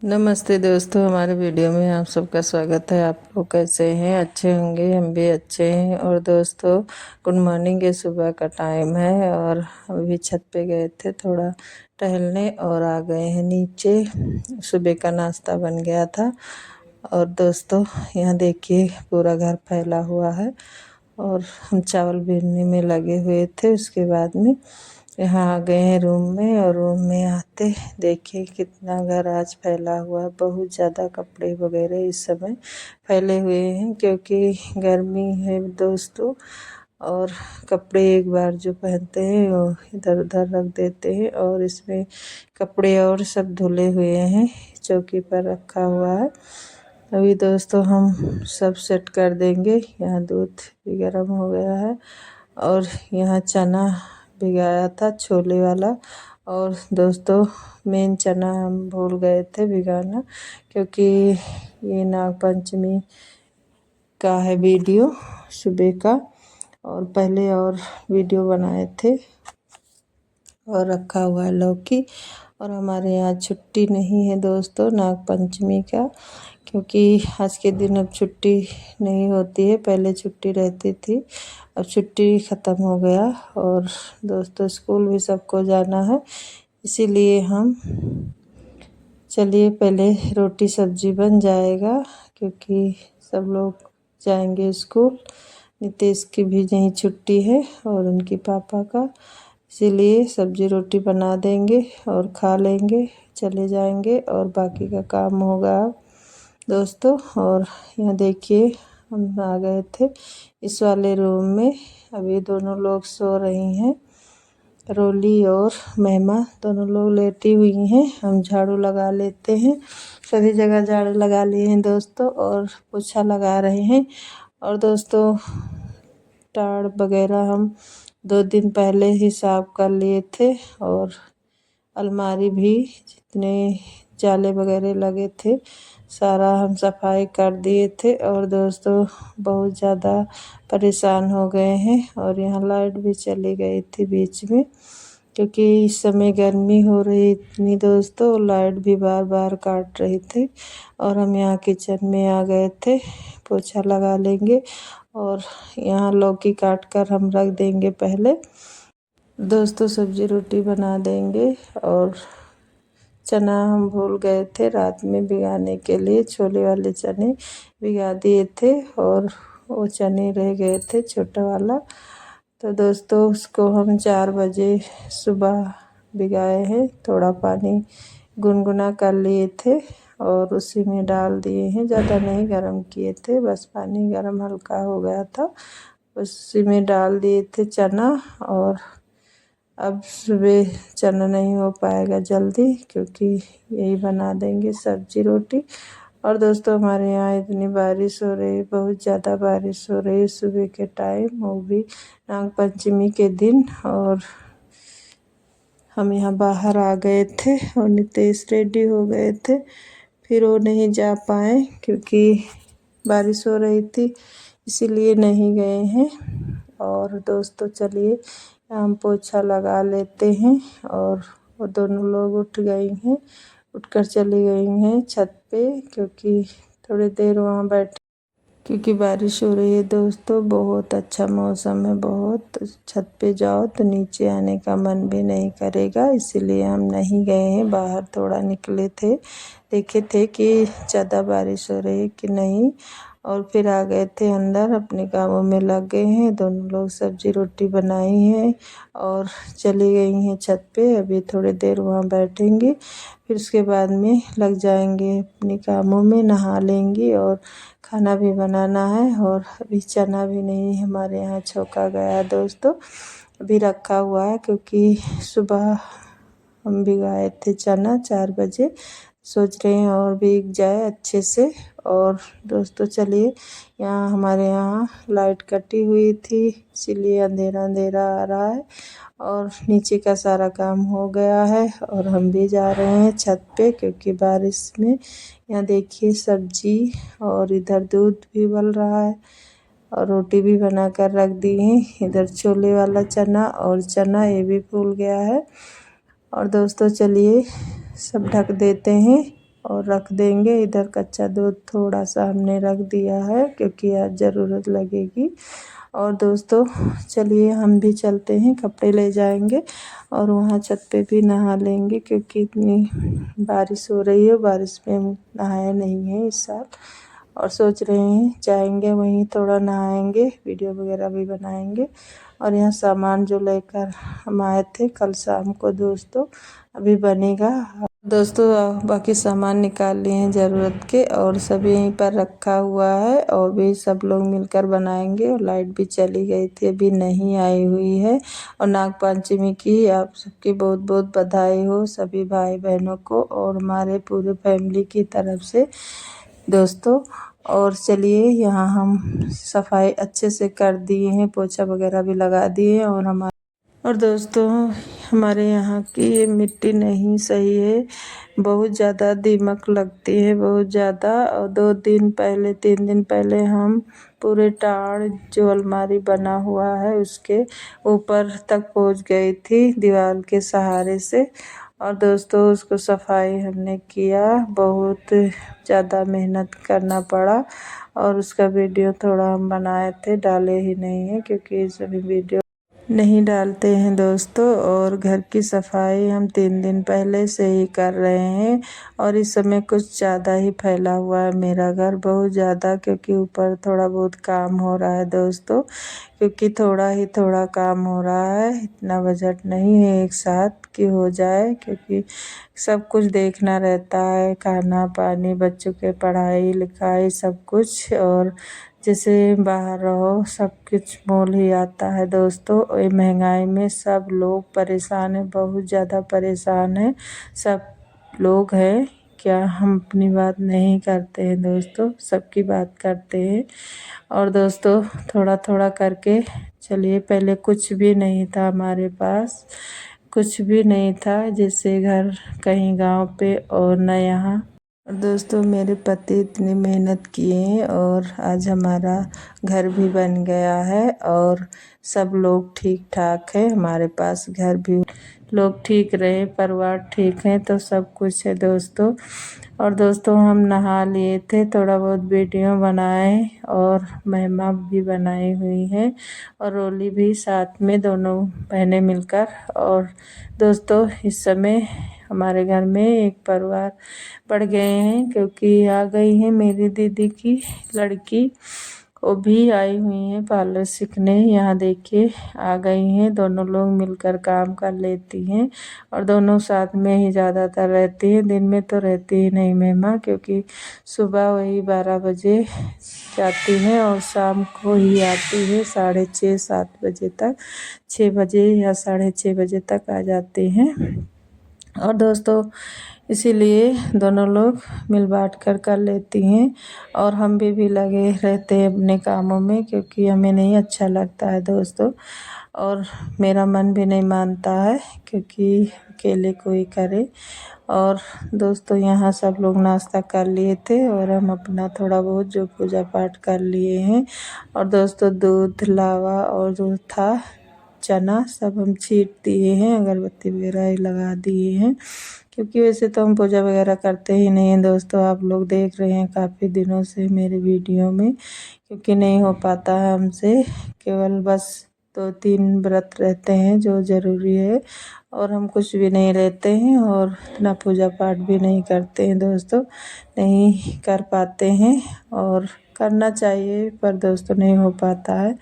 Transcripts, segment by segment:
नमस्ते दोस्तों, हमारे वीडियो में आप सबका स्वागत है। आप लोग कैसे हैं? अच्छे होंगे, हम भी अच्छे हैं। और दोस्तों, गुड मॉर्निंग। ये सुबह का टाइम है और अभी छत पे गए थे थोड़ा टहलने और आ गए हैं नीचे। सुबह का नाश्ता बन गया था। और दोस्तों, यहाँ देखिए पूरा घर फैला हुआ है और हम चावल बीनने में लगे हुए थे। उसके बाद में यहाँ आ गए हैं रूम में, और रूम में आते देखिए कितना घर आज फैला हुआ है। बहुत ज़्यादा कपड़े वगैरह इस समय फैले हुए हैं क्योंकि गर्मी है दोस्तों। और कपड़े एक बार जो पहनते हैं वो इधर उधर रख देते हैं, और इसमें कपड़े और सब धुले हुए हैं, चौकी पर रखा हुआ है। अभी दोस्तों हम सब सेट कर देंगे। यहाँ दूध भी गर्म हो गया है और यहाँ चना भिगाया था, छोले वाला। और दोस्तों, मेन चना हम भूल गए थे भिगाना, क्योंकि ये नाग पंचमी का है वीडियो सुबह का, और पहले और वीडियो बनाए थे। और रखा हुआ है लौकी। और हमारे यहाँ छुट्टी नहीं है दोस्तों नाग पंचमी का, क्योंकि आज के दिन अब छुट्टी नहीं होती है। पहले छुट्टी रहती थी, अब छुट्टी ख़त्म हो गया। और दोस्तों, स्कूल भी सबको जाना है, इसीलिए हम चलिए पहले रोटी सब्जी बन जाएगा, क्योंकि सब लोग जाएंगे स्कूल। नितेश की भी यहीं छुट्टी है और उनके पापा का, इसीलिए सब्जी रोटी बना देंगे और खा लेंगे, चले जाएंगे और बाकी का काम होगा दोस्तों। और यहाँ देखिए हम आ गए थे इस वाले रूम में। अभी दोनों लोग सो रही हैं, रोली और महिमा दोनों लोग लेटी हुई हैं। हम झाड़ू लगा लेते हैं, सभी जगह झाड़ू लगा लिए हैं दोस्तों, और पोछा लगा रहे हैं। और दोस्तों, टाड़ वगैरह हम 2 दिन पहले ही साफ कर लिए थे, और अलमारी भी जितने जाले वगैरह लगे थे सारा हम सफाई कर दिए थे। और दोस्तों, बहुत ज़्यादा परेशान हो गए हैं। और यहाँ लाइट भी चली गई थी बीच में, क्योंकि इस समय गर्मी हो रही इतनी दोस्तों, लाइट भी बार बार काट रही थी। और हम यहाँ किचन में आ गए थे, पोछा लगा लेंगे। और यहाँ लौकी काट कर हम रख देंगे पहले दोस्तों, सब्जी रोटी बना देंगे। और चना हम भूल गए थे रात में भिगाने के लिए, छोले वाले चने भिगा दिए थे और वो चने रह गए थे छोटा वाला। तो दोस्तों, उसको हम 4 बजे सुबह भिगाए हैं। थोड़ा पानी गुनगुना कर लिए थे और उसी में डाल दिए हैं, ज़्यादा नहीं गर्म किए थे, बस पानी गर्म हल्का हो गया था, उसी में डाल दिए थे चना। और अब सुबह चना नहीं हो पाएगा जल्दी, क्योंकि यही बना देंगे सब्जी रोटी। और दोस्तों, हमारे यहाँ इतनी बारिश हो रही है, बहुत ज़्यादा बारिश हो रही है सुबह के टाइम, वो भी नाग पंचमी के दिन। और हम यहाँ बाहर आ गए थे और नितेश रेडी हो गए थे, फिर वो नहीं जा पाए क्योंकि बारिश हो रही थी, इसीलिए नहीं गए हैं। और दोस्तों, चलिए हम पोछा लगा लेते हैं। और वो दोनों लोग उठ गई हैं, उठकर चली गई हैं छत पे, क्योंकि थोड़ी देर वहाँ बैठ, क्योंकि बारिश हो रही है दोस्तों। बहुत अच्छा मौसम है, बहुत। छत पे जाओ तो नीचे आने का मन भी नहीं करेगा, इसीलिए हम नहीं गए हैं। बाहर थोड़ा निकले थे, देखे थे कि ज़्यादा बारिश हो रही है कि नहीं, और फिर आ गए थे अंदर, अपने कामों में लग गए हैं। दोनों लोग सब्जी रोटी बनाई हैं और चली गई हैं छत पे। अभी थोड़ी देर वहाँ बैठेंगी, फिर उसके बाद में लग जाएंगे अपने कामों में, नहा लेंगी और खाना भी बनाना है। और अभी चना भी नहीं हमारे यहाँ छौंका गया दोस्तों, अभी रखा हुआ है, क्योंकि सुबह हम भिगाए थे चना 4 बजे, सोच रहे हैं और भीग जाए अच्छे से। और दोस्तों, चलिए, यहाँ हमारे यहाँ लाइट कटी हुई थी, इसीलिए अंधेरा अंधेरा आ रहा है। और नीचे का सारा काम हो गया है और हम भी जा रहे हैं छत पे, क्योंकि बारिश में। यहाँ देखिए सब्जी, और इधर दूध भी उबल रहा है और रोटी भी बना कर रख दी है। इधर छोले वाला चना और चना ये भी फूल गया है। और दोस्तों, चलिए सब ढक देते हैं और रख देंगे। इधर कच्चा दूध थोड़ा सा हमने रख दिया है क्योंकि आज ज़रूरत लगेगी। और दोस्तों चलिए हम भी चलते हैं, कपड़े ले जाएंगे और वहाँ छत पे भी नहा लेंगे क्योंकि इतनी बारिश हो रही है। बारिश में हम नहाया नहीं है इस साल और सोच रहे हैं जाएंगे वहीं थोड़ा नहाएंगे, वीडियो वगैरह भी बनाएंगे। और यहाँ सामान जो लेकर हम आए थे कल शाम को दोस्तों अभी बनेगा। दोस्तों बाकी सामान निकाल लिए हैं ज़रूरत के और सभी यहीं पर रखा हुआ है और भी सब लोग मिलकर बनाएंगे। और लाइट भी चली गई थी, अभी नहीं आई हुई है। और नाग पंचमी की आप सबकी बहुत बहुत बधाई हो सभी भाई बहनों को और हमारे पूरे फैमिली की तरफ से दोस्तों। और चलिए यहाँ हम सफाई अच्छे से कर दिए हैं, पोछा वगैरह भी लगा दिए और दोस्तों हमारे यहाँ की ये मिट्टी नहीं सही है, बहुत ज़्यादा दीमक लगती है, बहुत ज़्यादा। और 3 दिन पहले हम पूरे टाड़ जो अलमारी बना हुआ है उसके ऊपर तक पहुँच गई थी दीवार के सहारे से। और दोस्तों उसको सफाई हमने किया, बहुत ज़्यादा मेहनत करना पड़ा और उसका वीडियो थोड़ा हम बनाए थे, डाले ही नहीं है क्योंकि सभी वीडियो नहीं डालते हैं दोस्तों। और घर की सफाई हम 3 दिन पहले से ही कर रहे हैं और इस समय कुछ ज़्यादा ही फैला हुआ है मेरा घर, बहुत ज़्यादा, क्योंकि ऊपर थोड़ा बहुत काम हो रहा है दोस्तों, क्योंकि थोड़ा काम हो रहा है, इतना बजट नहीं है एक साथ कि हो जाए, क्योंकि सब कुछ देखना रहता है, खाना पानी, बच्चों के पढ़ाई लिखाई सब कुछ। और जैसे बाहर रहो सब कुछ मोल ही आता है दोस्तों। ये महंगाई में सब लोग परेशान हैं, बहुत ज़्यादा परेशान हैं सब लोग हैं। क्या हम अपनी बात नहीं करते हैं दोस्तों, सबकी बात करते हैं। और दोस्तों थोड़ा थोड़ा करके चलिए, पहले कुछ भी नहीं था हमारे पास, कुछ भी नहीं था, जैसे घर कहीं गांव पे और न यहाँ। और दोस्तों मेरे पति इतनी मेहनत किए हैं और आज हमारा घर भी बन गया है और सब लोग ठीक ठाक है, हमारे पास घर भी लोग ठीक रहे, परिवार ठीक है, तो सब कुछ है दोस्तों। और दोस्तों हम नहा लिए थे, थोड़ा बहुत वीडियो बनाए और मेहमा भी बनाई हुई है और रोली भी साथ में, दोनों बहनें मिलकर। और दोस्तों इस समय हमारे घर में एक परिवार बढ़ गए हैं क्योंकि आ गई है मेरी दीदी की लड़की, वो भी आई हुई हैं पार्लर सीखने। यहाँ देखिए आ गई हैं, दोनों लोग मिलकर काम कर लेती हैं और दोनों साथ में ही ज़्यादातर रहती हैं, दिन में तो रहती ही नहीं मेहमा, क्योंकि सुबह वही 12 बजे जाती हैं और शाम को ही आती है 6:30-7 बजे तक, 6 बजे या 6:30 बजे तक आ जाती हैं। और दोस्तों इसीलिए दोनों लोग मिल बाँट कर लेती हैं और हम भी लगे रहते हैं अपने कामों में, क्योंकि हमें नहीं अच्छा लगता है दोस्तों और मेरा मन भी नहीं मानता है क्योंकि अकेले कोई करे। और दोस्तों यहाँ सब लोग नाश्ता कर लिए थे और हम अपना थोड़ा बहुत जो पूजा पाठ कर लिए हैं। और दोस्तों दूध लावा और जो था चना सब हम छीट दिए हैं, अगरबत्ती वगैरह लगा दिए हैं, क्योंकि वैसे तो हम पूजा वगैरह करते ही नहीं हैं दोस्तों। आप लोग देख रहे हैं काफ़ी दिनों से मेरे वीडियो में, क्योंकि नहीं हो पाता है हमसे, केवल बस 2-3 व्रत रहते हैं जो ज़रूरी है और हम कुछ भी नहीं रहते हैं और ना पूजा पाठ भी नहीं करते हैं दोस्तों, नहीं कर पाते हैं और करना चाहिए पर दोस्तों नहीं हो पाता है।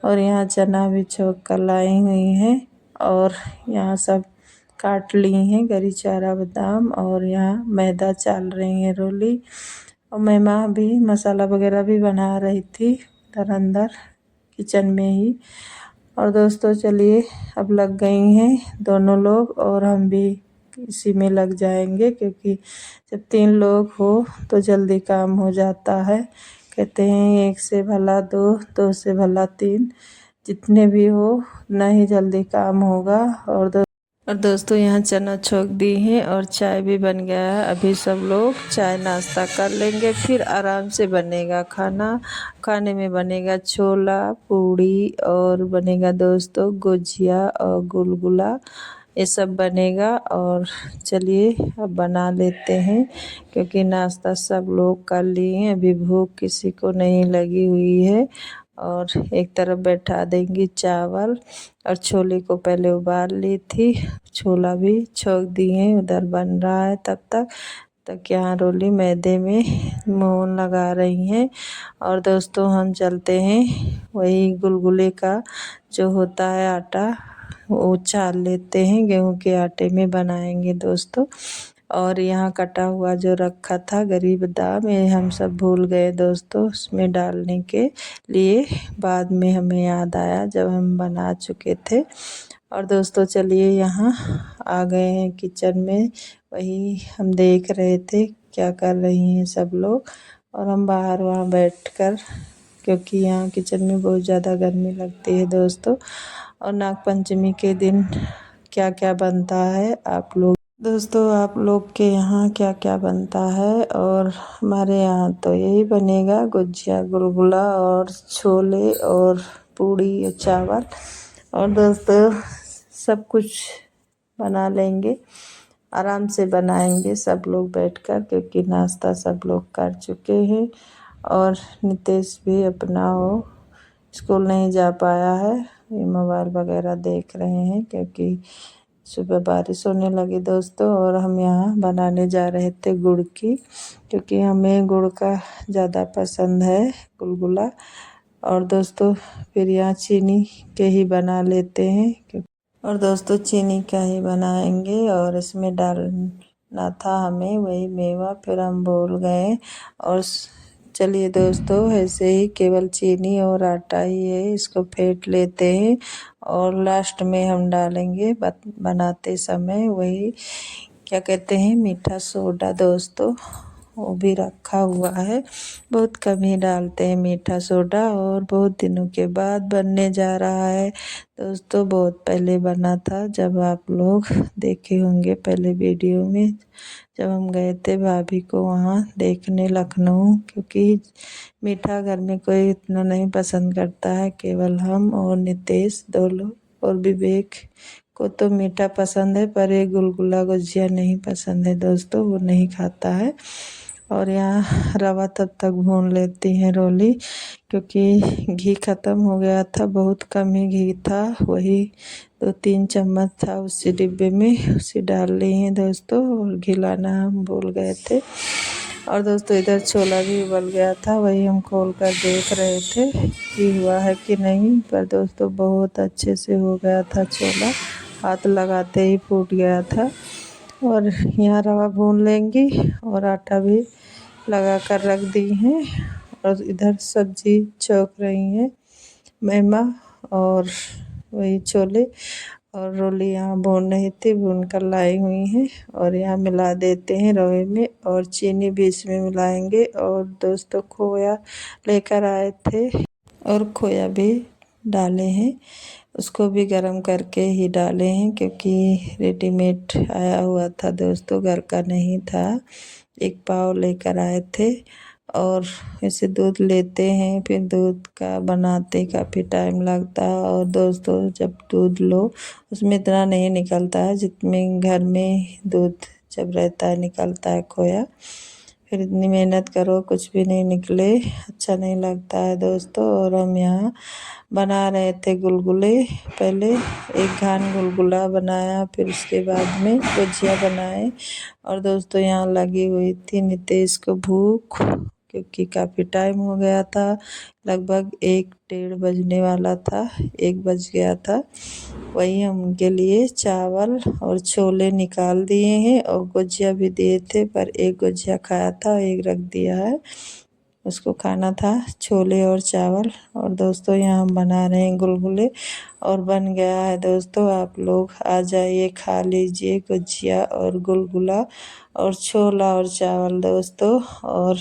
और यहाँ चना भी छोक कर लाई हुई हैं और यहाँ सब काट ली हैं गरी चारा बादाम, और यहाँ मैदा चाल रही हैं रोली। और मेहमा भी मसाला वगैरह भी बना रही थी उधर अंदर किचन में ही। और दोस्तों चलिए अब लग गई हैं दोनों लोग और हम भी इसी में लग जाएंगे, क्योंकि जब 3 लोग हो तो जल्दी काम हो जाता है। कहते हैं 1 से भला 2, 2 से भला 3, जितने भी हो उतना ही जल्दी काम होगा। और दोस्तों यहाँ चना छोक दी हैं और चाय भी बन गया है, अभी सब लोग चाय नाश्ता कर लेंगे, फिर आराम से बनेगा खाना। खाने में बनेगा छोला पूड़ी और बनेगा दोस्तों गुजिया और गुलगुला, ये सब बनेगा। और चलिए अब बना लेते हैं, क्योंकि नाश्ता सब लोग कर लिए हैं, अभी भूख किसी को नहीं लगी हुई है। और एक तरफ बैठा देंगी चावल, और छोले को पहले उबाल ली थी, छोला भी छोंक दिए, उधर बन रहा है तक यहाँ रोली मैदे में मोहन लगा रही हैं। और दोस्तों हम चलते हैं, वही गुलगुले का जो होता है आटा वो छान लेते हैं, गेहूं के आटे में बनाएंगे दोस्तों। और यहाँ कटा हुआ जो रखा था गरीब दाम, ये हम सब भूल गए दोस्तों उसमें डालने के लिए, बाद में हमें याद आया जब हम बना चुके थे। और दोस्तों चलिए यहाँ आ गए हैं किचन में, वही हम देख रहे थे क्या कर रही हैं सब लोग, और हम बाहर वहाँ बैठकर, क्योंकि यहाँ किचन में बहुत ज़्यादा गर्मी लगती है दोस्तों। और नागपंचमी के दिन क्या क्या बनता है आप लोग के यहाँ क्या क्या बनता है। और हमारे यहाँ तो यही बनेगा, गुजिया, गुलगुला और छोले और पूड़ी और चावल। और दोस्तों सब कुछ बना लेंगे, आराम से बनाएंगे सब लोग बैठकर, क्योंकि नाश्ता सब लोग कर चुके हैं। और नितेश भी अपना हो स्कूल नहीं जा पाया है, ये मोबाइल वगैरह देख रहे हैं, क्योंकि सुबह बारिश होने लगी दोस्तों। और हम यहाँ बनाने जा रहे थे गुड़ की, क्योंकि हमें गुड़ का ज़्यादा पसंद है गुलगुला। और दोस्तों फिर यहाँ चीनी के ही बना लेते हैं, और दोस्तों चीनी का ही बनाएंगे, और इसमें डालना था हमें वही मेवा, फिर हम भूल गए। और चलिए दोस्तों ऐसे ही केवल चीनी और आटा ही है, इसको फेंट लेते हैं। और लास्ट में हम डालेंगे बनाते समय वही क्या कहते हैं मीठा सोडा दोस्तों, वो भी रखा हुआ है, बहुत कम ही डालते हैं मीठा सोडा। और बहुत दिनों के बाद बनने जा रहा है दोस्तों, बहुत पहले बना था, जब आप लोग देखे होंगे पहले वीडियो में, जब हम गए थे भाभी को वहाँ देखने लखनऊ, क्योंकि मीठा घर में कोई इतना नहीं पसंद करता है, केवल हम और नितेश दो लोग, और विवेक को तो मीठा पसंद है, पर ये गुलगुला गुजिया नहीं पसंद है दोस्तों, वो नहीं खाता है। और यहाँ रवा तब तक भून लेती हैं रोली, क्योंकि घी ख़त्म हो गया था, बहुत कम ही घी था, वही 2-3 चम्मच था उसी डिब्बे में, उसी डाल ली हैं दोस्तों, और घी लाना हम भूल गए थे। और दोस्तों इधर छोला भी उबल गया था, वही हम खोल कर देख रहे थे कि हुआ है कि नहीं, पर दोस्तों बहुत अच्छे से हो गया था छोला, हाथ लगाते ही फूट गया था। और यहाँ रवा भून लेंगी, और आटा भी लगा कर रख दी हैं। और इधर सब्जी छौंक रही हैं महिमा, और वही छोले और रोली यहाँ भून रही थी, भून कर लाई हुई हैं। और यहाँ मिला देते हैं रवे में, और चीनी भी इसमें मिलाएंगे। और दोस्तों खोया लेकर आए थे, और खोया भी डाले हैं, उसको भी गरम करके ही डाले हैं, क्योंकि रेडीमेड आया हुआ था दोस्तों, घर का नहीं था, 1 पाव लेकर आए थे। और ऐसे दूध लेते हैं, फिर दूध का बनाते काफ़ी टाइम लगता है। और दोस्तों जब दूध लो उसमें इतना नहीं निकलता है जितने घर में दूध जब रहता है निकलता है खोया, फिर इतनी मेहनत करो कुछ भी नहीं निकले, अच्छा नहीं लगता है दोस्तों। और हम यहाँ बना रहे थे गुलगुले, पहले एक घान गुलगुला बनाया, फिर उसके बाद में गुजिया बनाए। और दोस्तों यहाँ लगी हुई थी नितेश को भूख, क्योंकि काफ़ी टाइम हो गया था, लगभग 1-1:30 बजने वाला था, 1 बज गया था। वही हम उनके लिए चावल और छोले निकाल दिए हैं, और गुजिया भी दिए थे, पर एक गुजिया खाया था, एक रख दिया है, उसको खाना था छोले और चावल। और दोस्तों यहाँ हम बना रहे हैं गुलगुले, और बन गया है दोस्तों, आप लोग आ जाइए खा लीजिए गुजिया और गुलगुला और छोला और चावल दोस्तों। और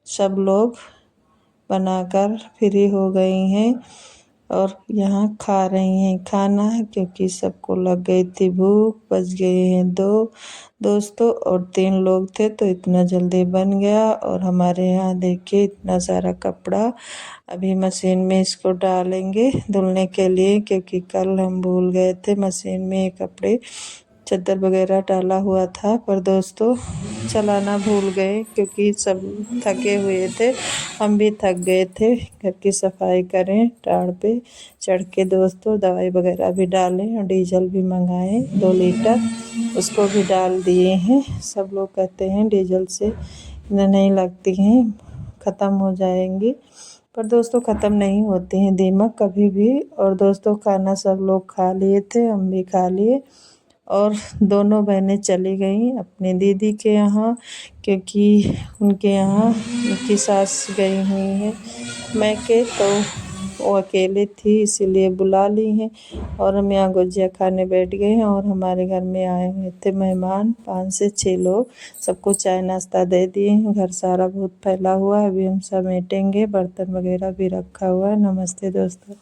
सब लोग बनाकर फ्री हो गई हैं, और यहाँ खा रही हैं खाना, क्योंकि सबको लग गई थी भूख। बज गए हैं 2 दोस्तों, और 3 लोग थे तो इतना जल्दी बन गया। और हमारे यहाँ देखिए इतना सारा कपड़ा, अभी मशीन में इसको डालेंगे धुलने के लिए, क्योंकि कल हम भूल गए थे मशीन में ये कपड़े चादर वगैरह डाला हुआ था, पर दोस्तों चलाना भूल गए क्योंकि सब थके हुए थे, हम भी थक गए थे। घर की सफाई करें, टाड़ पे चढ़ के दोस्तों दवाई वगैरह भी डालें और डीजल भी मंगाएं 2 लीटर, उसको भी डाल दिए हैं। सब लोग कहते हैं डीजल से नहीं लगती हैं, ख़त्म हो जाएंगी, पर दोस्तों ख़त्म नहीं होती हैं दीमक कभी भी। और दोस्तों खाना सब लोग खा लिए थे, हम भी खा लिए, और दोनों बहनें चली गईं अपनी दीदी के यहाँ, क्योंकि उनके यहाँ उनकी सास गई हुई हैं मैके, तो वो अकेले थी इसीलिए बुला ली हैं। और हम यहाँ गुजिया खाने बैठ गए हैं, और हमारे घर में आए हुए थे मेहमान 5 से 6 लोग, सबको चाय नाश्ता दे दिए हैं। घर सारा बहुत फैला हुआ है, अभी हम समेटेंगे, बर्तन वगैरह भी रखा हुआ है। नमस्ते दोस्तों।